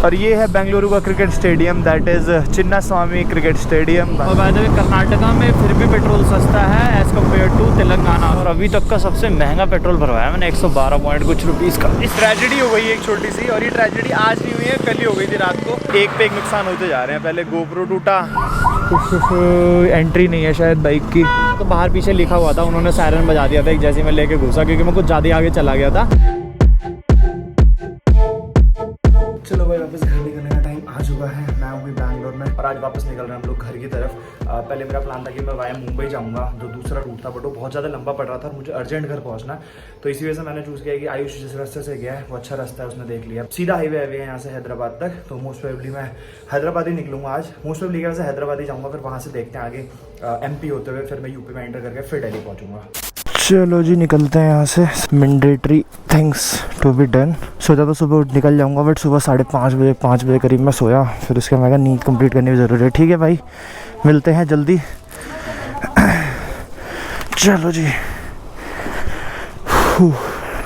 और ये है बेंगलुरु का cricket stadium, that is Chinna Swami cricket stadium. और बाय द वे कर्नाटका में फिर भी पेट्रोल सस्ता है एज़ कम्पेयर टू तेलंगाना। और अभी तक का सबसे महंगा पेट्रोल भरवाया मैंने 112 पॉइंट कुछ रुपीज़ का। इस ट्रेजेडी हो गई एक छोटी सी, और ये ट्रेजेडी आज नहीं हुई है, कल ही हो गई थी रात को। एक पे एक नुकसान होते जा रहे हैं। पहले गोप्रो टूटा, एंट्री नहीं है शायद बाइक की, तो बाहर पीछे लिखा हुआ था, उन्होंने सायरन बजा दिया था एक जैसे मैं लेके घुसा, क्योंकि मैं कुछ ज़्यादा आगे चला गया था। चलो भाई वापस घर निकलने का टाइम आ चुका है। मैं हूँ बैंगलोर में और आज वापस निकल रहे हैं हम लोग घर की तरफ। पहले मेरा प्लान था कि मैं वाया मुंबई जाऊँगा, जो दूसरा रूट था, बट वो बहुत ज़्यादा लंबा पड़ रहा था और मुझे अर्जेंट घर पहुँचना। तो इसी वजह से मैंने चूज़ किया कि आयुष जिस रास्ते से गया है वो अच्छा रास्ता है, उसने देख लिया। सीधा हाईवे है यहाँ से हैदराबाद तक, तो मोस्ट प्रोबेबली मैं हैदराबाद ही निकलूँगा आज। मोस्ट प्रोबेबली वैसे हैदराबाद ही जाऊँगा, फिर वहाँ से देखते हैं आगे MP होते हुए फिर मैं UP में एंटर करके फिर दिल्ली पहुँचूँगा। चलो जी निकलते हैं यहाँ से। Mandatory things to be done. सोचा तो सुबह निकल जाऊँगा, बट सुबह 5:30 5 बजे करीब मैं सोया, फिर उसके बाद नींद कंप्लीट करनी भी ज़रूरी है। ठीक है भाई, मिलते हैं जल्दी। चलो जी।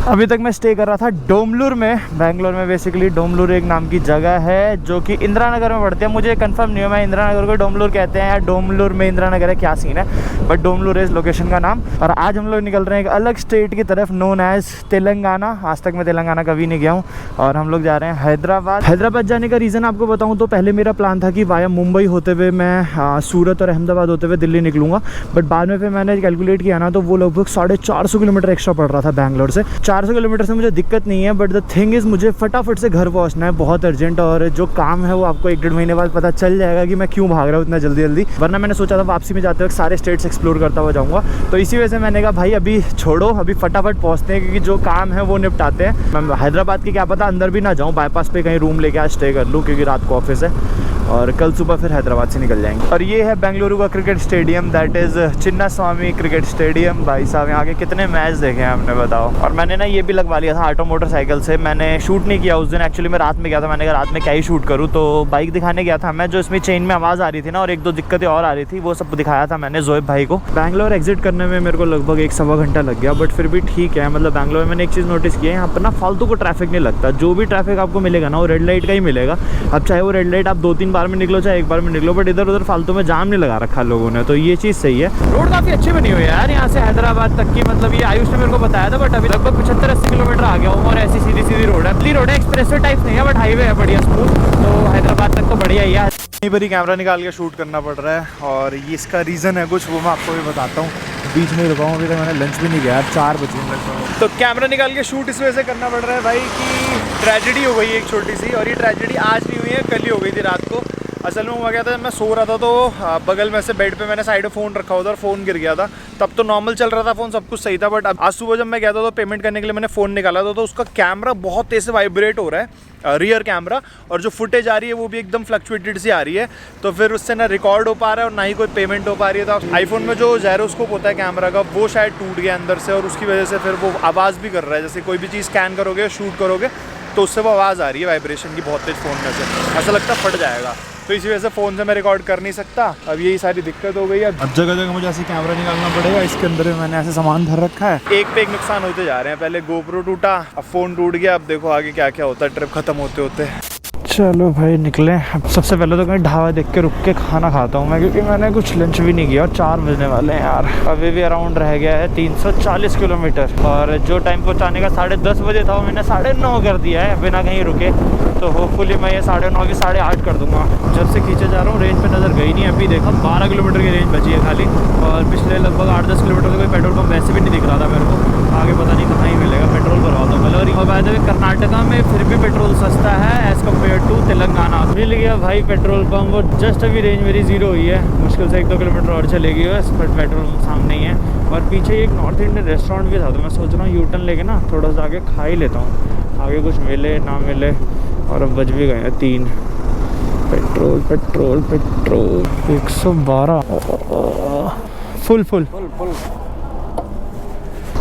अभी तक मैं स्टे कर रहा था डोमलूर में, बेंगलोर में। बेसिकली डोमलूर एक नाम की जगह है जो कि इंदिरा नगर में पड़ती है। मुझे कंफर्म नहीं है मैं इंदिरा नगर को डोमलूर कहते हैं या डोमलूर में इंदिरा नगर है, क्या सीन है, बट डोमलूर है इस लोकेशन का नाम। और आज हम लोग निकल रहे हैं एक अलग स्टेट की तरफ, नोन एज तेलंगाना। आज तक मैं तेलंगाना कभी नहीं गया हूँ और हम लोग जा रहे हैं हैदराबाद। हैदराबाद जाने का रीज़न आपको बताऊँ तो पहले मेरा प्लान था कि वाया मुंबई होते हुए मैं सूरत और अहमदाबाद होते हुए दिल्ली निकलूँगा, बट बाद में फिर मैंने कैलकुलेट किया ना, तो वो लगभग 450 किलोमीटर एक्स्ट्रा पड़ रहा था बैंगलोर से। 400 किलोमीटर से मुझे दिक्कत नहीं है, बट द थिंग इज़ मुझे फटाफट से घर पहुंचना है, बहुत अर्जेंट। और जो काम है वो आपको 1-1.5 महीने बाद पता चल जाएगा कि मैं क्यों भाग रहा हूँ इतना जल्दी। वरना मैंने सोचा था वापसी में जाते वक्त सारे स्टेट्स एक्सप्लोर करता हुआ जाऊँगा। तो इसी वजह से मैंने कहा भाई अभी छोड़ो, अभी फटाफट पहुँचते हैं, क्योंकि जो काम है वो निपटाते हैं। मैं हैदराबाद की क्या पता अंदर भी ना जाऊँ, बाईपास पे कहीं रूम लेके आज स्टे कर लूँ, क्योंकि रात को ऑफिस है और कल सुबह फिर हैदराबाद से निकल जाएंगे। और ये है बेंगलुरु का cricket stadium, that is Chinna Swami cricket stadium. भाई साहब यहाँ के कितने मैच देखे हैं हमने, बताओ। और मैंने ना ये भी लगवा लिया था ऑटो मोटरसाइकिल से। मैंने शूट नहीं किया उस दिन, एक्चुअली मैं रात में गया था। मैंने कहा रात में क्या ही शूट करूँ, तो बाइक दिखाने गया था मैं। जो इसमें चेन में आवाज़ आ रही थी ना और 1-2 दिक्कतें और आ रही थी, वो सब दिखाया था मैंने जोएब भाई को। बैंगलोर एग्जिट करने में मेरे को लगभग 1-1.25 घंटा लग गया, बट फिर भी ठीक है। मतलब बैंगलोर में मैंने एक चीज़ नोटिस की है, यहाँ पर ना फालतू को ट्रैफिक नहीं लगता। जो भी ट्रैफिक आपको मिलेगा ना वो रेड लाइट का ही मिलेगा। अब चाहे वो रेड लाइट आप 2-3 बार में निकलो, चाहे 1 बार में निकलो, बट इधर उधर फालतू में जाम नहीं लगा रखा लोगों ने, तो ये चीज़ सही है। रोड काफ़ी अच्छी बनी हुई है यार यहाँ से हैदराबाद तक की। मतलब ये आयुष ने मेरे को बताया था, बट अभी लगभग 75-80 किलोमीटर आ गया हूँ और ऐसी सीधी रोड है। अपनी रोड है, एक्सप्रेसवे टाइप नहीं है, बट हाईवे है बढ़िया स्मूथ। तो हैदराबाद तक तो बढ़िया ही है। यहीं पर ही कैमरा निकाल के शूट करना पड़ रहा है और ये इसका रीज़न है कुछ, वो मैं आपको भी बताता हूँ। बीच में रुका हूँ, अभी तक मैंने लंच भी नहीं किया, 4 बजे लगभग। तो कैमरा निकाल के शूट इस वजह से करना पड़ रहा है भाई कि ट्रेजेडी हो गई एक छोटी सी, और ये ट्रेजेडी आज नहीं हुई है, कल ही हो गई थी रात को। असल में हुआ क्या था, मैं सो रहा था तो बगल में से बेड पे मैंने साइड में फ़ोन रखा हुआ था और फ़ोन गिर गया था। तब तो नॉर्मल चल रहा था फ़ोन, सब कुछ सही था, बट आज सुबह जब मैं गया था तो पेमेंट करने के लिए मैंने फ़ोन निकाला था, तो उसका कैमरा बहुत तेज़ से वाइब्रेट हो रहा है, रियर कैमरा, और जो फुटेज आ रही है वो भी एकदम फ्लक्चुएटेड सी आ रही है। तो फिर उससे ना रिकॉर्ड हो पा रहा है और ना ही कोई पेमेंट हो पा रही है। तो आईफोन में जो जायरोस्कोप होता है कैमरा का, वो शायद टूट गया अंदर से, और उसकी वजह से फिर वो आवाज़ भी कर रहा है। जैसे कोई भी चीज़ स्कैन करोगे, शूट करोगे, तो उससे वो आवाज़ आ रही है वाइब्रेशन की बहुत तेज़ फ़ोन में से, ऐसा लगता है फट जाएगा। तो इसी वजह से फ़ोन से मैं रिकॉर्ड कर नहीं सकता। अब यही सारी दिक्कत हो गई है। अब जगह जगह मुझे ऐसे कैमरा निकालना पड़ेगा। इसके अंदर मैंने ऐसे सामान भर रखा है, एक पे एक नुकसान होते जा रहे हैं। पहले गोप्रो टूटा, अब फ़ोन टूट गया, अब देखो आगे क्या क्या होता है ट्रिप ख़त्म होते होते। चलो भाई निकले। अब सबसे पहले तो कहीं ढाबा देख के रुक के खाना खाता हूँ मैं, क्योंकि मैंने कुछ लंच भी नहीं किया और 4 बजने वाले हैं यार। अभी भी अराउंड रह गया है 340 किलोमीटर, और जो टाइम पहुँचाने का 10:30 बजे था वो मैंने 9:30 कर दिया है बिना कहीं रुके। तो होपफुली मैं ये 9:30 की 8:30 कर दूँगा। जब से खींचे जा रहा हूँ रेंज पे नज़र गई नहीं, अभी देखा 12 किलोमीटर की रेंज बची है खाली, और पिछले लगभग 8-10 किलोमीटर से कोई पेट्रोल पम्प वैसे भी नहीं दिख रहा था मेरे को। आगे पता नहीं कहाँ ही मिलेगा, पेट्रोल भरवाता हूँ पहले। और बाय द वे कर्नाटका में फिर भी पेट्रोल सस्ता है एज़ कम्पेयर टू तेलंगाना। मिल गया भाई पेट्रोल पम्प, वो जस्ट अभी रेंज मेरी 0 हुई है, मुश्किल से 1-2 किलोमीटर और चलेगी बस, बट पेट्रोल सामने ही है। और पीछे एक नॉर्थ इंडियन रेस्टोरेंट भी था, तो मैं सोच रहा हूँ यूटर्न लेके ना थोड़ा सा आगे खा ही लेता हूँ, आगे कुछ मिले ना मिले। और अब बज भी गए हैं 3। Petrol petrol petrol 112 full.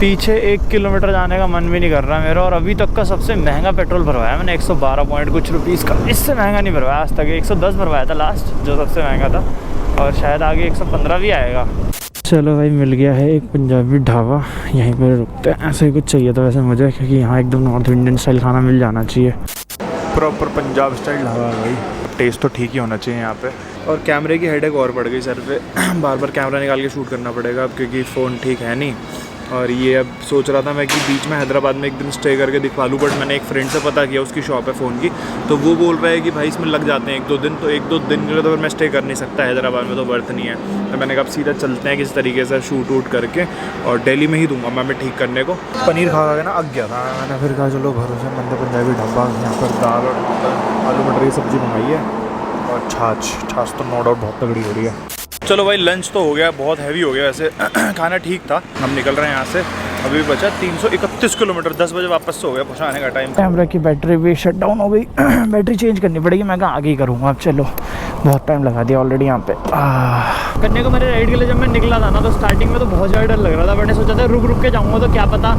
पीछे 1 किलोमीटर जाने का मन भी नहीं कर रहा मेरा, और अभी तक का सबसे महंगा पेट्रोल भरवाया मैंने 112 पॉइंट कुछ रुपीज़ का। इससे महंगा नहीं भरवाया आज तक, 110 भरवाया था लास्ट, जो सबसे महंगा था, और शायद आगे 115 भी आएगा। चलो भाई मिल गया है एक पंजाबी ढाबा, यहीं पर रुकते हैं। ऐसे ही कुछ चाहिए था वैसे मुझे, क्योंकि यहाँ एकदम नॉर्थ इंडियन स्टाइल खाना मिल जाना चाहिए। प्रॉपर पंजाब स्टाइल ढाबा है भाई। टेस्ट तो ठीक ही होना चाहिए यहाँ पे। और कैमरे की हेडेक और बढ़ गई सर पे। बार बार कैमरा निकाल के शूट करना पड़ेगा अब, क्योंकि फ़ोन ठीक है नहीं। और ये अब सोच रहा था मैं कि बीच में हैदराबाद में एक दिन स्टे करके दिखवा लूँ, बट मैंने एक फ्रेंड से पता किया, उसकी शॉप है फ़ोन की, तो वो बोल रहा है कि भाई इसमें लग जाते हैं 1-2 दिन। तो 1-2 दिन के लिए तो फिर मैं स्टे कर नहीं सकता हैदराबाद में, तो वर्थ नहीं है। तो मैंने कहा अब सीधा चलते हैं किसी तरीके से शूट वूट करके, और दिल्ली में ही दूंगा मैं ठीक करने को। पनीर खा के ना अग गया था मैंने, फिर कहा चलो भरोसेमंद पंजाबी ढाबा, यहाँ पर दाल और आलू मटर की सब्ज़ी मंगाई है, और छाछ तो नो डाउट बहुत तगड़ी हो रही है। चलो भाई लंच तो हो गया, बहुत हैवी हो गया वैसे। खाना ठीक था। हम निकल रहे हैं यहाँ से, अभी बचा 331 किलोमीटर, 10 बजे वापस हो गया पहुँचाने का टाइम। कैमरा की बैटरी भी शट डाउन हो गई। बैटरी चेंज करनी पड़ेगी, मैं कहा आगे ही करूँगा अब। चलो बहुत टाइम लगा दिया ऑलरेडी यहाँ पे। कन्याकुमारी राइड के लिए जब मैं निकला था ना, तो स्टार्टिंग में तो बहुत ज़्यादा डर लग रहा था। मैंने सोचा था रुक के जाऊँगा तो क्या पता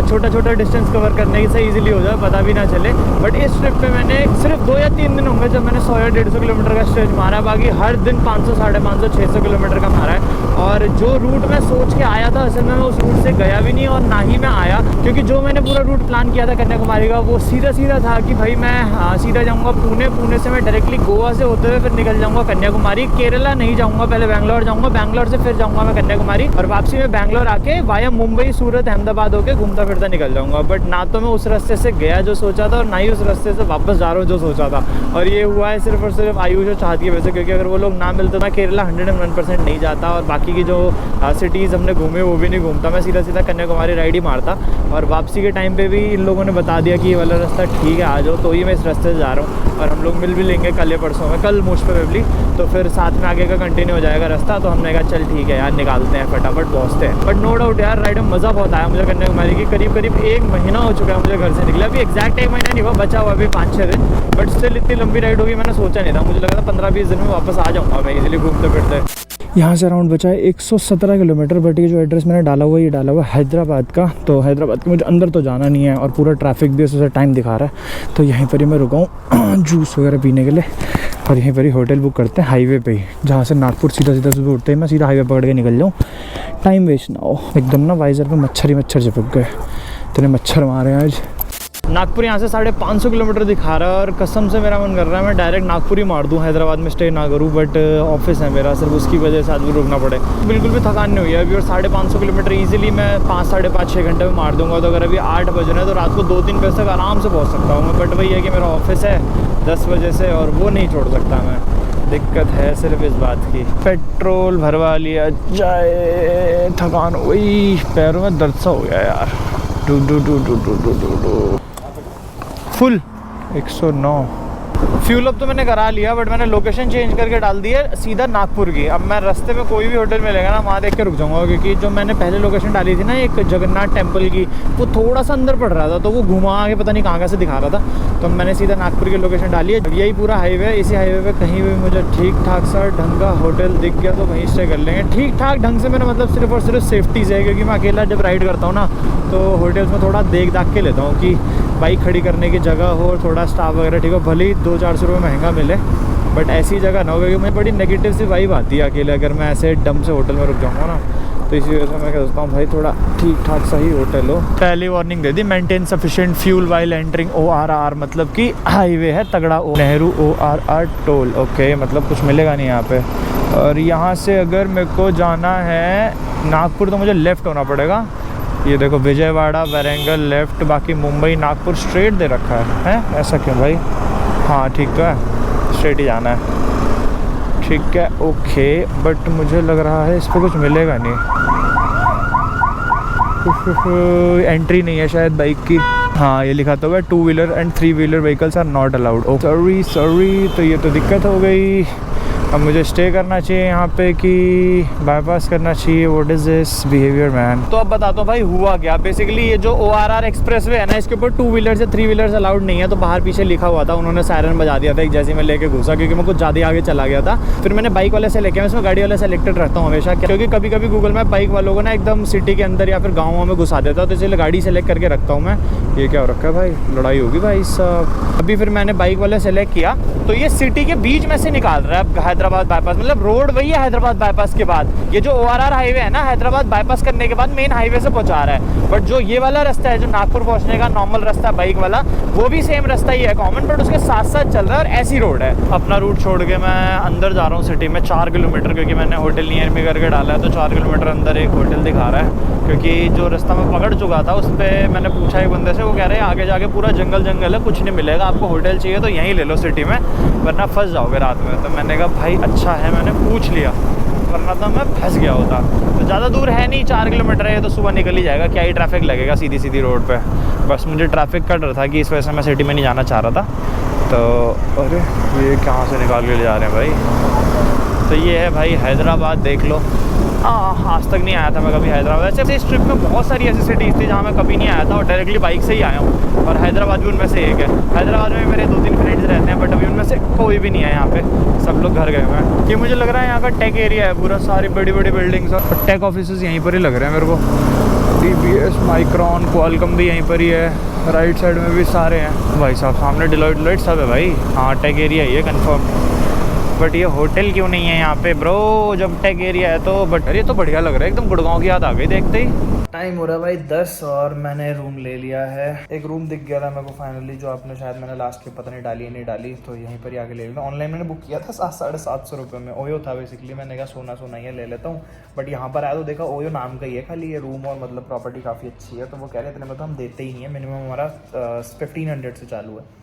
छोटा डिस्टेंस कवर करने से ईजिली हो जाए, पता भी ना चले। बट इस ट्रिप पे मैंने सिर्फ 2 या 3 दिन होंगे जब मैंने 100 या 150 किलोमीटर का स्ट्रेच मारा। बाकी हर दिन 500, 550, 600 किलोमीटर का मारा है। और जो रूट मैं सोच के आया था, असल में मैं उस रूट से गया भी नहीं और ना ही मैं आया, क्योंकि जो मैंने पूरा रूट प्लान किया था कन्याकुमारी का, वो सीधा था कि भाई मैं सीधा जाऊँगा पुणे से मैं डायरेक्टली गोवा से होते हुए फिर निकल जाऊँगा कन्याकुमारी। केरला नहीं जाऊँगा, पहले बैंगलोर जाऊँगा, बैंगलोर से फिर जाऊँगा मैं कन्याकुमारी, और वापसी में बैंगलोर आके वाया मुंबई, सूरत, अहमदाबाद होके घूमता फिरता निकल जाऊँगा। बट ना तो मैं उस रास्ते से गया जो सोचा था, और ना ही उस रास्ते से वापस जा रहा हूँ जो सोचा था। और ये हुआ है सिर्फ और सिर्फ आयुष और चाहत की वजह से, क्योंकि अगर वो लोग ना मिलते मैं केरला 101% नहीं जाता, और बाकी की जो सिटीज़ हमने घूमे वो भी नहीं घूमता। मैं सीधा कन्याकुमारी राइड ही मारता। और वापसी के टाइम पे भी इन लोगों ने बता दिया कि ये वाला रास्ता ठीक है, आ जाओ, तो ही मैं इस रास्ते से जा रहा हूँ। और हम लोग मिल भी लेंगे कल या परसों में, कल मोस्ट प्रोबेबली, तो फिर साथ में आगे का कंटिन्यू हो जाएगा रास्ता। तो हमने कहा चल ठीक है यार, निकालते हैं, फटाफट पहुँचते हैं। बट नो डाउट यार, राइड में मज़ा बहुत आया मुझे कन्याकुमारी की। करीब 1 महीना हो चुका है मुझे घर से निकला, अभी एग्जैक्ट 1 महीना नहीं हुआ, बचा हुआ अभी 5-6 दिन। बट स्टिल इतनी लंबी राइड होगी मैंने सोचा नहीं था। मुझे लगा था 15-20 दिन में वापस आ जाऊँगा मैं इजीली घूमते फिरते। यहाँ से अराउंड बचा है 117 किलोमीटर। बट ये जो एड्रेस मैंने डाला हुआ है, ये डाला हुआ है हैदराबाद का। तो हैदराबाद के मुझे अंदर तो जाना नहीं है, और पूरा ट्रैफिक भी उससे टाइम दिखा रहा है। तो यहीं पर ही मैं रुका हूँ जूस वगैरह पीने के लिए, और यहीं पर ही होटल बुक करते हैं हाईवे पे ही, जहाँ से नागपुर सीधा सुबह उठते ही मैं सीधा हाईवे पकड़ के निकल जाऊँ, टाइम वेस्ट ना हो। एकदम ना वाइजर पे मच्छर चिपक गए, इतने मच्छर मारे हैं आज। नागपुर यहाँ से 550 किलोमीटर दिखा रहा है, और कसम से मेरा मन कर रहा है मैं डायरेक्ट नागपुर ही मार दूँ, हैदराबाद में स्टे ना करूँ। बट ऑफिस है मेरा, सिर्फ उसकी वजह से आज भी रुकना पड़े। बिल्कुल भी थकान नहीं हुई है अभी, और 550 किलोमीटर ईजिली मैं 5-5.5-6 घंटे में मार दूँगा। तो अगर अभी 8 बज रहे हैं तो रात को 2-3 बजे तक आराम से पहुँच सकता हूँ मैं। बट वही है कि मेरा ऑफिस है 10 बजे से, और वो नहीं छोड़ सकता मैं। दिक्कत है सिर्फ इस बात की। पेट्रोल भरवा लिया जाए, थकान हो गई, पैरों में दर्द सा हो गया यार। फुल 109 फ्यूल अप तो मैंने करा लिया, बट मैंने लोकेशन चेंज करके डाल दी है सीधा नागपुर की। अब मैं रास्ते में कोई भी होटल मिलेगा ना, वहाँ देख के रुक जाऊँगा, क्योंकि जो मैंने पहले लोकेशन डाली थी ना एक जगन्नाथ टेम्पल की, वो थोड़ा सा अंदर पड़ रहा था, तो वो घुमा के पता नहीं कहाँ से दिखा रहा था। तो मैंने सीधा नागपुर की लोकेशन डाली है। यही पूरा हाईवे है, इसी हाईवे पे कहीं भी मुझे ठीक ठाक सा ढंग का होटल दिख गया तो वहीं स्टे कर लेंगे। ठीक ठाक ढंग से मेरा मतलब सिर्फ और सिर्फ सेफ्टी से है, क्योंकि मैं अकेला जब राइड करता हूँ ना, तो होटल्स में थोड़ा देख दाख के लेता हूँ कि बाइक खड़ी करने की जगह हो, थोड़ा स्टाफ वगैरह ठीक हो, भले ही 200-400 रुपये महंगा मिले, बट ऐसी जगह ना हो, क्योंकि मुझे बड़ी नेगेटिव सी वाइब आती है अकेले अगर मैं ऐसे डम से होटल में रुक जाऊँगा ना। तो इसी वजह से मैं क्या सोचता हूँ भाई थोड़ा ठीक ठाक सही होटल हो। पहली वार्निंग दे दी, maintain sufficient fuel while entering ORR, मतलब कि हाईवे है तगड़ा, नेहरू ORR टोल। ओके, मतलब कुछ मिलेगा नहीं यहाँ पे। और यहाँ से अगर मेरे को जाना है नागपुर तो मुझे लेफ़्ट होना पड़ेगा। ये देखो विजयवाड़ा, वैरंगल लेफ़्ट, बाकी मुंबई नागपुर स्ट्रेट दे रखा है ऐसा क्यों भाई? हाँ ठीक तो है, स्ट्रेट ही जाना है। ठीक है ओके, बट मुझे लग रहा है इस पर कुछ मिलेगा नहीं। एंट्री नहीं है शायद बाइक की। हाँ ये लिखा तो है 2 wheeler and 3 wheeler vehicles are not allowed. Sorry, तो ये तो दिक्कत हो गई। अब मुझे स्टे करना चाहिए यहाँ पे कि बाईपास करना चाहिए? What is this behaviour man? तो अब बताता हूँ भाई हुआ क्या। बेसिकली ये जो ORR एक्सप्रेसवे है ना, इसके ऊपर 2 व्हीलर से 3 व्हीलर्स अलाउड नहीं है। तो बाहर पीछे लिखा हुआ था, उन्होंने सायरन बजा दिया था एक जैसे मैं लेके घुसा, क्योंकि मैं कुछ ज़्यादा आगे चला गया था। फिर मैंने बाइक वाले से लेके, मैं इसमें गाड़ी वाले सेलेक्टेड रखता हूँ हमेशा, क्योंकि कभी कभी गूगल मैप बाइक वालों को ना एकदम सिटी के अंदर या फिर गाँवों में घुसा देता, तो इसलिए गाड़ी सेलेक्ट करके रखता हूँ मैं। ये क्या हो रखा है भाई, लड़ाई होगी भाई साहब। अभी फिर मैंने बाइक वाले सेलेक्ट किया, तो ये सिटी के बीच में से निकाल रहा है। अब हैदराबाद बाईपास, मतलब रोड वही है हैदराबाद बाईपास के बाद। ये जो ORR हाईवे है ना, हैदराबाद बाईपास करने के बाद मेन हाईवे से पहुंचा रहा है। बट जो ये वाला रास्ता है, जो नागपुर पहुंचने का नॉर्मल रास्ता बाइक वाला, वो भी सेम रास्ता ही है कॉमन, बट उसके साथ साथ चल रहा है और ऐसी रोड है। अपना रूट छोड़ के मैं अंदर जा रहा हूँ सिटी में 4 किलोमीटर, क्योंकि मैंने होटल नियर में करके डाला है, तो 4 किलोमीटर अंदर एक होटल दिखा रहा है। क्योंकि जो रास्ता मैं पकड़ चुका था उस पर मैंने पूछा एक बंदे से, वो कह रहे हैं आगे जाके पूरा जंगल जंगल है, कुछ नहीं मिलेगा, आपको होटल चाहिए तो यहीं ले लो सिटी में, वरना फंस जाओगे रात में। तो मैंने कहा भाई अच्छा है, मैंने पूछ लिया, वरना तो मैं फंस गया होता। तो ज़्यादा दूर है नहीं, 4 किलोमीटर है, तो सुबह निकल ही जाएगा, क्या ही ट्रैफिक लगेगा सीधी सीधी रोड पे। बस मुझे ट्रैफिक का डर था कि इस वजह से मैं सिटी में नहीं जाना चाह रहा था। तो अरे ये कहाँ से निकाल के ले जा रहे हैं भाई। तो ये है भाई हैदराबाद, देख लो। आज तक नहीं आया था मैं कभी हैदराबाद। वैसे इस ट्रिप में बहुत सारी ऐसी सिटीज़ थी जहाँ मैं कभी नहीं आया था और डायरेक्टली बाइक से ही आया हूँ, और हैदराबाद भी उनमें से एक है। हैदराबाद में मेरे 2-3 फ्रेंड्स रहते हैं, बट अभी उनमें से कोई भी नहीं है यहाँ पे, सब लोग घर गए हुए हैं। ये मुझे लग रहा है यहाँ का टेक एरिया है पूरा, सारी बड़ी बड़ी बिल्डिंग्स और टेक ऑफिस यहीं पर ही लग रहे हैं मेरे को। TBS, माइक्रॉन, क्वालकॉम भी यहीं पर ही है, राइट साइड में भी सारे हैं भाई साहब, सामने डिलॉयट सब है भाई। हाँ टेक एरिया ही है कन्फर्म, बट ये होटल क्यों नहीं है यहाँ पे ब्रो, जब टेक एरिया है तो। बट ये तो बढ़िया लग रहा है, एकदम गुड़गांव की याद आ गई देखते ही। टाइम हो रहा है भाई 10 और मैंने रूम ले लिया है। एक रूम दिख गया था मेरे को फाइनली, जो आपने शायद मैंने लास्ट के पता नहीं डाली है नहीं डाली, तो यहीं पर ही आके ले लिया। ऑनलाइन मैंने बुक किया था 700-750 रुपये में, ओयो था बेसिकली। मैंने कहा सोना ही है, ले लेता हूँ। बट यहाँ पर आया तो देखा ओयो नाम का ही है खाली ये रूम, और मतलब प्रॉपर्टी काफ़ी अच्छी है। तो वो कह रहे इतने में तो हम देते ही नहीं है, मिनिमम हमारा 1500 से चालू है।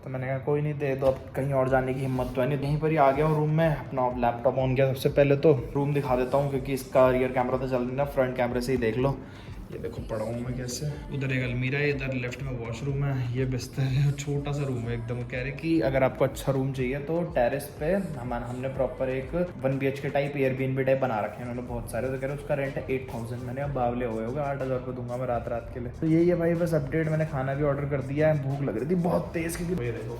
तो मैंने कहा कोई नहीं दे दो, अब कहीं और जाने की हिम्मत तो है नहीं। यहीं पर ही आ गया हूँ रूम में, अपना लैपटॉप ऑन किया। सबसे पहले तो रूम दिखा देता हूँ, क्योंकि इसका रियर कैमरा तो चल नहीं रहा, फ्रंट कैमरे से ही देख लो। ये देखो पड़ा हूँ मैं कैसे। उधर एक अलमीरा है, इधर लेफ्ट में वॉशरूम है, ये बिस्तर है, छोटा सा रूम है एकदम। कह रहे कि अगर आपको अच्छा रूम चाहिए तो टेरेस पे हमने प्रॉपर एक 1 BHK टाइप एयरबीएनबी टाइप बना रखे हैं उन्होंने बहुत सारे। तो कह रहे उसका रेंट है 8000। मैंने अब बावले हुए होगा, 8000 रुपये दूंगा मैं रात के लिए। तो यही है भाई बस अपडेट। मैंने खाना भी ऑर्डर कर दिया है, भूख लग रही थी बहुत तेज़, क्योंकि ये देखो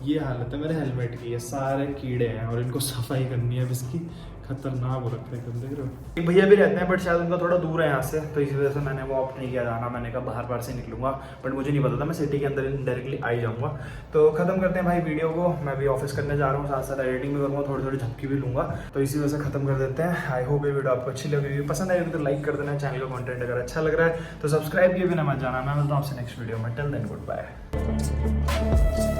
ये हालत है मेरे हेलमेट की, ये सारे कीड़े हैं और इनको सफाई करनी है अब इसकी। खतरनाक हो रखे हैं, देख रहे हो। भैया भी रहते हैं बट शायद उनका थोड़ा दूर है यहाँ से, तो इसी वजह से मैंने वो ऑप्ट नहीं किया जाना। मैंने कहा बाहर से निकलूंगा, बट मुझे नहीं पता था मैं सिटी के अंदर डायरेक्टली आ ही जाऊँगा। तो खत्म करते हैं भाई वीडियो को। मैं भी ऑफिस करने जा रहा हूँ, साथ साथ एडिटिंग भी करूँगा, थोड़ी थोड़ी झपकी भी लूँगा। तो इसी वजह से खत्म कर देते हैं। आई होप ये वीडियो आपको अच्छी लगी, पसंद आएगी तो लाइक कर देना। चैनल का कंटेंट अगर अच्छा लग रहा है तो सब्सक्राइब किए बिना मत जाना। मैं मिलता हूँ आपसे नेक्स्ट वीडियो में। Till then good bye.